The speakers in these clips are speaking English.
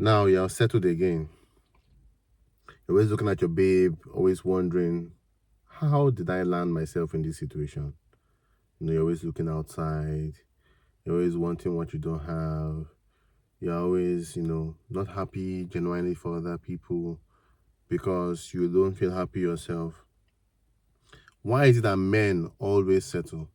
Now you're settled again. You're always looking at your babe, always wondering, how did I land myself in this situation? You're always looking outside. You're always wanting what you don't have. You're always, not happy genuinely for other people because you don't feel happy yourself. Why is it that men always settle?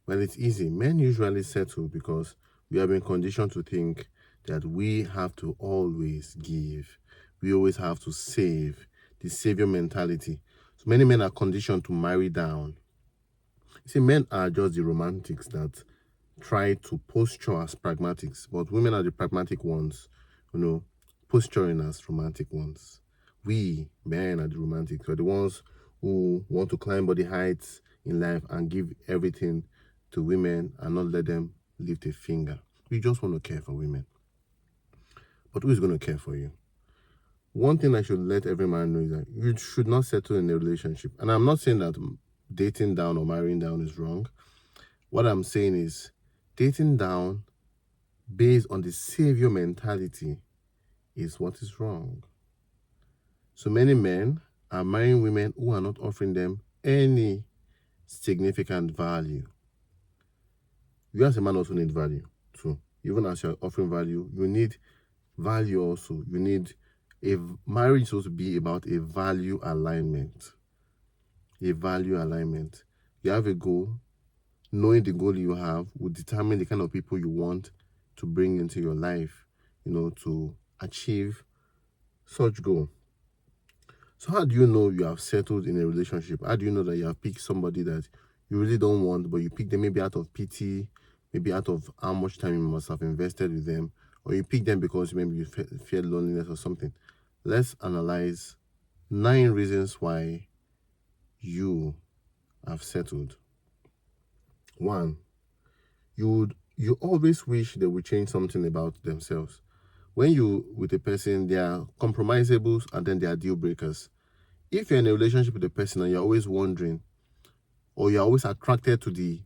Well, it's easy. Men usually settle because we have been conditioned to think that we have to always give. We always have to save. The savior mentality. So many men are conditioned to marry down. You see, men are just the romantics that try to posture as pragmatics, but women are the pragmatic ones, posturing as romantic ones. We, men, are the romantics. We're the ones who want to climb all the heights in life and give everything to women and not let them lift a finger. We just want to care for women. But who is going to care for you? One thing I should let every man know is that you should not settle in a relationship. And I'm not saying that dating down or marrying down is wrong. What I'm saying is dating down based on the savior mentality is what is wrong. So many men are marrying women who are not offering them any significant value. You as a man also need value too. Even as you're offering value, you need value also. You need a marriage supposed to be about a value alignment. A value alignment. You have a goal. Knowing the goal you have will determine the kind of people you want to bring into your life, to achieve such goal. So how do you know you have settled in a relationship? How do you know that you have picked somebody that you really don't want, but you pick them maybe out of pity, maybe out of how much time you must have invested with them, or you pick them because maybe you fear loneliness or something? Let's analyze 9 reasons why you have settled. 1, you always wish they would change something about themselves. When you with a person, they are compromisables and then they are deal breakers. If you're in a relationship with a person and you're always wondering, or you're always attracted to the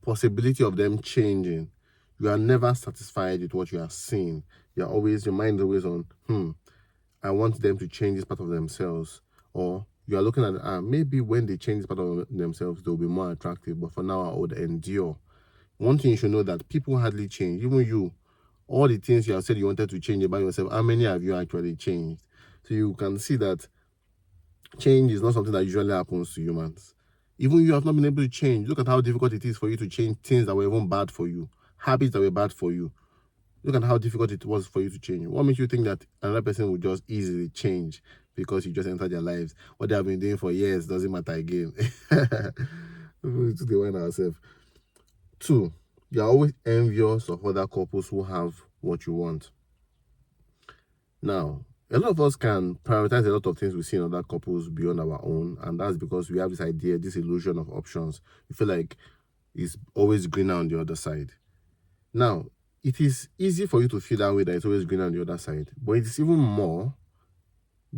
possibility of them changing, you are never satisfied with what you are seeing. Your mind is always on, I want them to change this part of themselves. Or you are looking at, maybe when they change this part of themselves, they'll be more attractive. But for now, I would endure. One thing you should know that people hardly change. Even you, all the things you have said you wanted to change about yourself, how many have you actually changed? So you can see that change is not something that usually happens to humans. Even you have not been able to change. Look at how difficult it is for you to change things that were even bad for you, habits that were bad for you. Look at how difficult it was for you to change. What makes you think that another person would just easily change because you just entered their lives? What they have been doing for years doesn't matter again. We took the wine ourselves. 2, you're always envious of other couples who have what you want. Now, a lot of us can prioritize a lot of things we see in other couples beyond our own, and that's because we have this idea, this illusion of options. You feel like it's always greener on the other side. Now, it is easy for you to feel that way, that it's always greener on the other side, but it's even more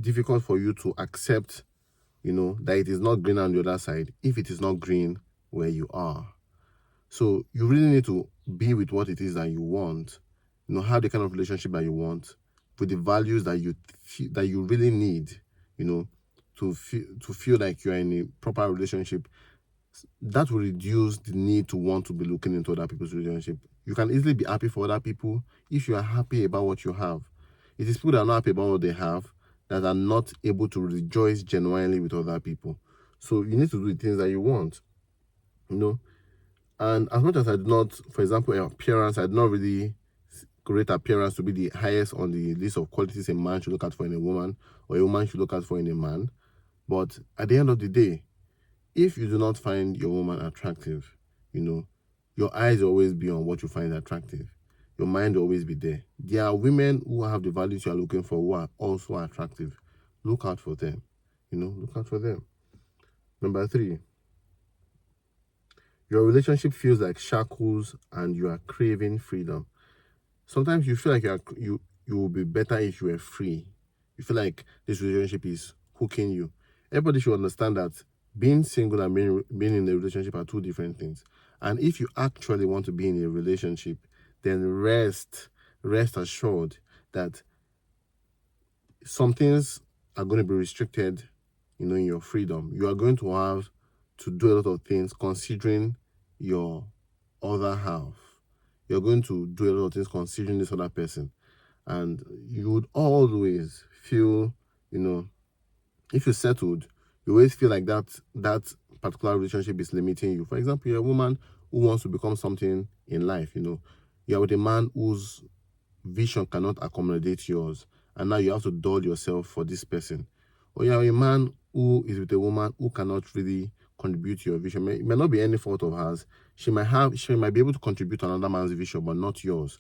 difficult for you to accept, that it is not greener on the other side if it is not green where you are. So you really need to be with what it is that you want, have the kind of relationship that you want, with the values that you really need, to feel like you're in a proper relationship. That will reduce the need to want to be looking into other people's relationship. You can easily be happy for other people if you are happy about what you have. It is people that are not happy about what they have that are not able to rejoice genuinely with other people. So you need to do the things that you want, And as much as I do not, for example, appearance, I do not really rate appearance to be the highest on the list of qualities a man should look out for in a woman, or a woman should look out for in a man. But at the end of the day, if you do not find your woman attractive, your eyes will always be on what you find attractive. Your mind will always be there. There are women who have the values you are looking for who are also attractive. Look out for them. Look out for them. Number 3, your relationship feels like shackles and you are craving freedom. Sometimes you feel like you will be better if you were free. You feel like this relationship is hooking you. Everybody should understand that being single and being in a relationship are 2 different things. And if you actually want to be in a relationship, then rest assured that some things are going to be restricted, in your freedom. You are going to have to do a lot of things considering your other half. You're going to do a lot of things considering this other person. And you would always feel, if you're settled, you always feel like that particular relationship is limiting you. For example, you're a woman who wants to become something in life, you're with a man whose vision cannot accommodate yours, and now you have to dull yourself for this person. Or you're a man who is with a woman who cannot really contribute to your vision. It may not be any fault of hers. She might be able to contribute to another man's vision, but not yours.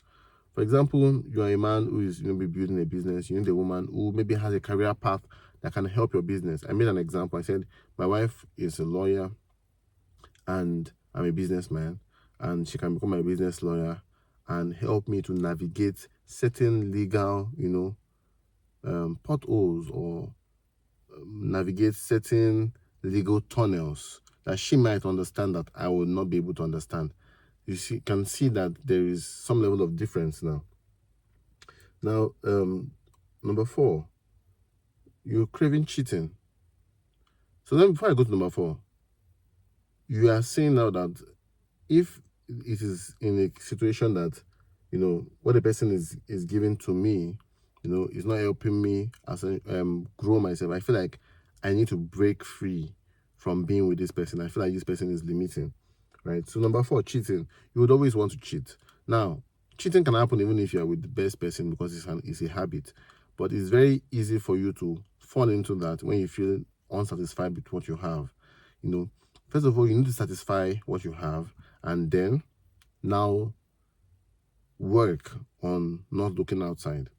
For example, you are a man who is be building a business. You need a woman who maybe has a career path that can help your business. I made an example. I said my wife is a lawyer and I'm a businessman, and she can become my business lawyer and help me to navigate certain legal, potholes, or navigate certain legal tunnels that she might understand that I will not be able to understand. Can see that there is some level of difference now. Now, number 4, you're craving cheating. So then, before I go to number 4, you are saying now that if it is in a situation that, what the person is giving to me, is not helping me as grow myself, I feel like I need to break free from being with this person. I feel like this person is limiting, right? So number 4, cheating. You would always want to cheat. Now, cheating can happen even if you are with the best person because it's a habit, but it's very easy for you to fall into that when you feel unsatisfied with what you have. First of all, you need to satisfy what you have, and then now work on not looking outside.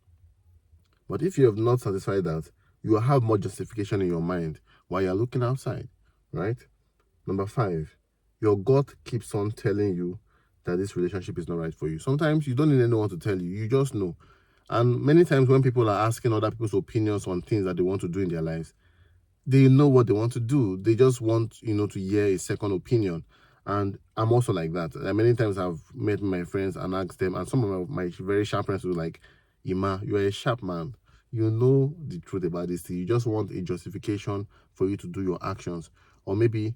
But if you have not satisfied that, you will have more justification in your mind while you're looking outside, right? Number 5, your gut keeps on telling you that this relationship is not right for you. Sometimes you don't need anyone to tell you, you just know. And many times when people are asking other people's opinions on things that they want to do in their lives, they know what they want to do. They just want, to hear a second opinion. And I'm also like that. Many times I've met my friends and asked them, and some of my very sharp friends were like, Ima, you are a sharp man. You know the truth about this thing. You just want a justification for you to do your actions. Or maybe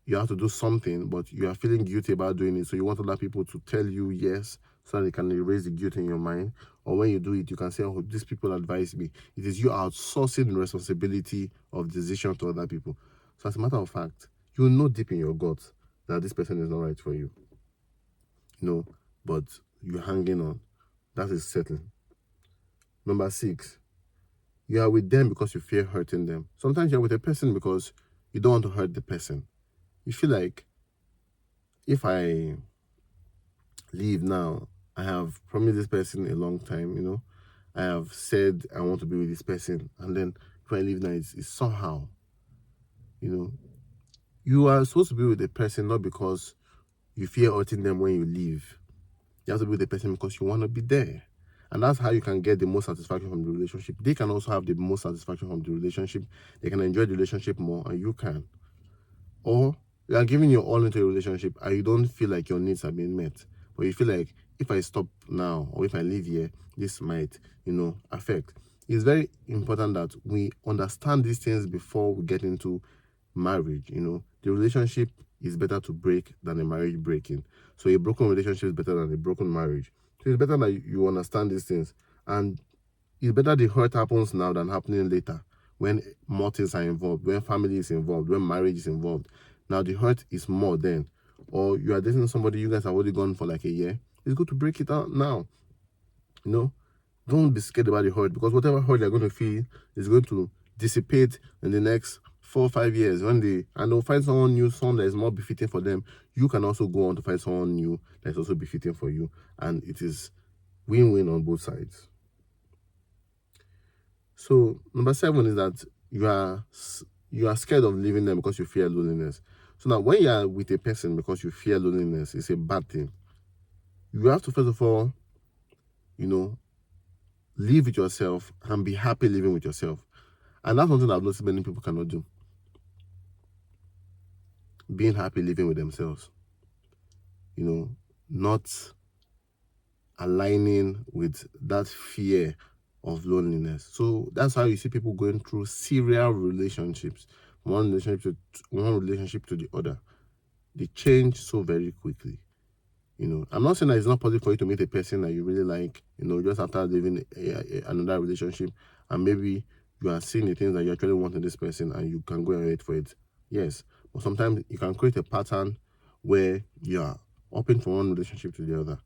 you have to do something, but you are feeling guilty about doing it. So you want other people to tell you yes, so that they can erase the guilt in your mind. Or when you do it, you can say, oh, these people advise me. It is you outsourcing the responsibility of decision to other people. So as a matter of fact, you know deep in your gut that this person is not right for you. But you're hanging on. That is certain. Number 6, you are with them because you fear hurting them. Sometimes you're with a person because you don't want to hurt the person. You feel like, if I leave now, I have promised this person a long time, I have said I want to be with this person, and then if I leave now, it's somehow, you are supposed to be with the person not because you fear hurting them when you leave. You have to be with the person because you want to be there. And that's how you can get the most satisfaction from the relationship. They can also have the most satisfaction from the relationship. They can enjoy the relationship more, and you can. Or you are giving your all into a relationship and you don't feel like your needs are being met, but you feel like, if I stop now or if I leave here, this might, affect. It's very important that we understand these things before we get into marriage. The relationship is better to break than a marriage breaking. So a broken relationship is better than a broken marriage. So it's better that you understand these things, and it's better the hurt happens now than happening later, when more things are involved, when family is involved, when marriage is involved. Now the hurt is more then. Or you are dating somebody, you guys have already gone for like a year. It's good to break it out now. Don't be scared about the hurt, because whatever hurt you're going to feel is going to dissipate in the next 4 or 5 years. And they'll find someone new, someone that is more befitting for them. You can also go on to find someone new that's also befitting for you, and it is win-win on both sides. So number 7 is that you are scared of leaving them because you fear loneliness. So now, when you are with a person because you fear loneliness, it's a bad thing. You have to, first of all, live with yourself and be happy living with yourself. And that's something I've noticed many people cannot do. Being happy living with themselves. Not aligning with that fear of loneliness. So that's how you see people going through serial relationships, one relationship to the other. They change so very quickly. I'm not saying that it's not possible for you to meet a person that you really like, just after living another relationship, and maybe you are seeing the things that you actually want in this person and you can go and wait for it. Yes. But sometimes you can create a pattern where you are hopping from one relationship to the other,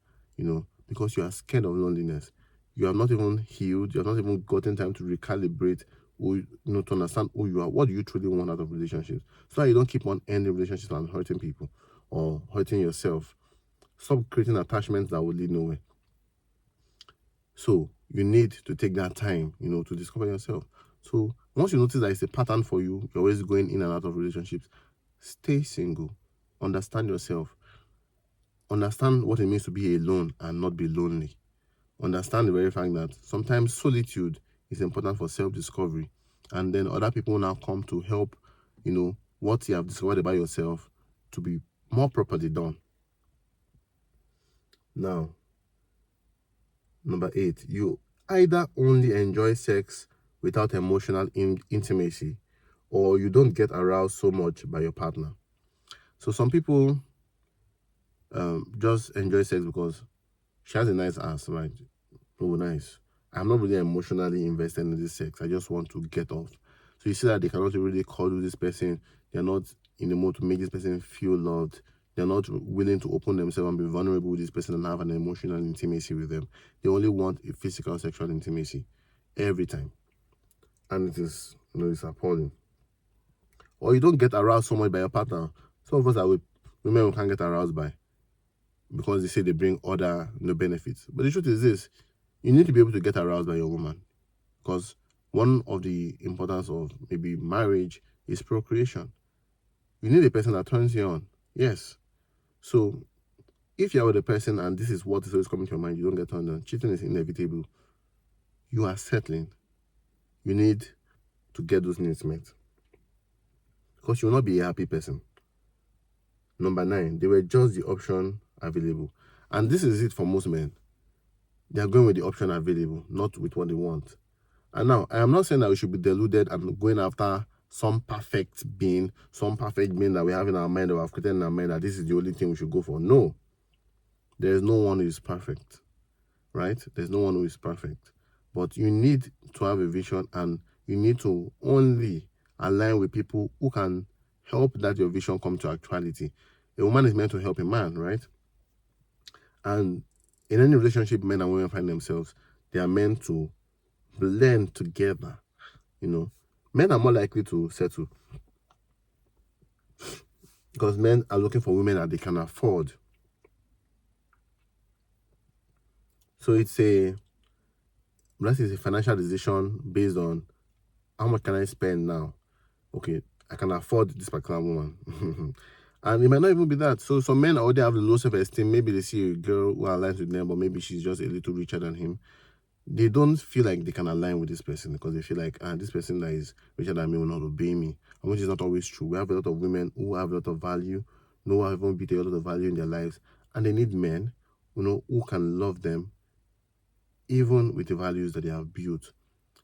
because you are scared of loneliness. You have not even healed, you have not even gotten time to recalibrate, to understand who you are. What do you truly want out of relationships? So that you don't keep on ending relationships and hurting people or hurting yourself. Stop creating attachments that will lead nowhere. So you need to take that time, to discover yourself. So once you notice that it's a pattern for you, you're always going in and out of relationships, stay single. Understand yourself. Understand what it means to be alone and not be lonely. Understand the very fact that sometimes solitude is important for self-discovery. And then other people now come to help, what you have discovered about yourself to be more properly done. Now, number 8, you either only enjoy sex without emotional intimacy, or you don't get aroused so much by your partner. So some people just enjoy sex because she has a nice ass, right? Oh, nice. I'm not really emotionally invested in this sex. I just want to get off. So you see that they cannot really cuddle this person. They're not in the mood to make this person feel loved. They're not willing to open themselves and be vulnerable with this person and have an emotional intimacy with them. They only want a physical sexual intimacy every time. And it is, it's appalling. Or you don't get aroused so much by your partner. Some of us are with women who can't get aroused by, because they say they bring other benefits. But the truth is this: you need to be able to get aroused by your woman, because one of the importance of maybe marriage is procreation. You need a person that turns you on. Yes. So if you're with a person and this is what is always coming to your mind, you don't get turned on, cheating is inevitable. You are settling. You need to get those needs met, because you will not be a happy person. Number 9, they were just the option available. And this is it for most men. They are going with the option available, not with what they want. And now, I am not saying that we should be deluded and going after some perfect being that we have in our mind, that we have created in our mind, that this is the only thing we should go for. No. There is no one who is perfect, right? There's no one who is perfect. But you need to have a vision, and you need to only align with people who can help that your vision come to actuality. A woman is meant to help a man, right? And in any relationship men and women find themselves, they are meant to blend together. Men are more likely to settle because men are looking for women that they can afford. So it's a financial decision based on how much can I spend now. Okay, I can afford this particular woman. And it might not even be that. So some men already have the low self-esteem. Maybe they see a girl who aligns with them, but maybe she's just a little richer than him. They don't feel like they can align with this person, because they feel like, this person that is richer than me will not obey me, and which is not always true. We have a lot of women who have a lot of value, who have even built a lot of value in their lives, and they need men, who can love them even with the values that they have built.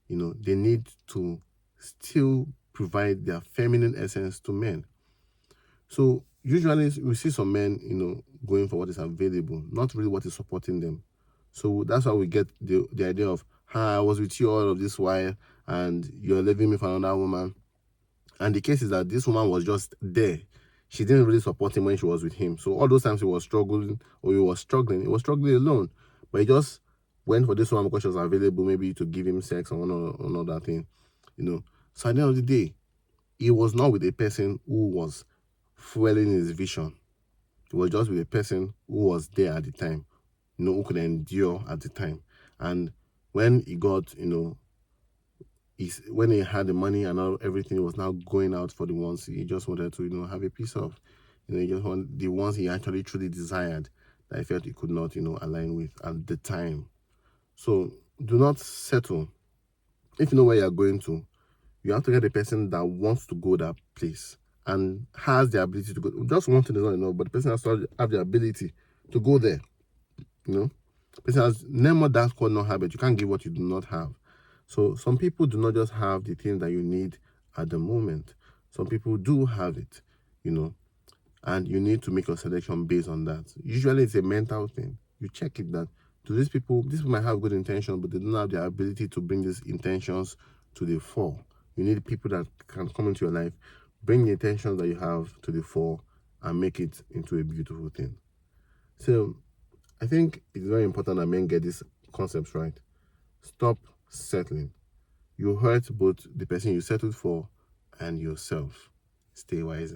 They need to still provide their feminine essence to men. So usually we see some men, going for what is available, not really what is supporting them. So that's how we get the idea of, I was with you all of this while and you're leaving me for another woman. And the case is that this woman was just there. She didn't really support him when she was with him. So all those times he was struggling struggling alone. But he just went for this one because she was available, maybe to give him sex or another thing. So at the end of the day, he was not with a person who was fueling his vision. He was just with a person who was there at the time, who could endure at the time. And when he got, when he had the money and everything, he was now going out for the ones he just wanted to, have a piece of. He just want the ones he actually truly desired, that he felt he could not, align with at the time. So do not settle. If you know where you're going to, you have to get a person that wants to go that place and has the ability to go. Just one thing is not enough, but the person has to have the ability to go there. The person has name that called not habit. You can't give what you do not have. So some people do not just have the things that you need at the moment. Some people do have it, you know, and you need to make your selection based on that. Usually it's a mental thing. You check it that do these people might have good intentions, but they don't have the ability to bring these intentions to the fore. You need people that can come into your life, bring the intentions that you have to the fore, and make it into a beautiful thing. So I think it's very important that men get these concepts right. Stop settling. You hurt both the person you settled for and yourself. Stay wise.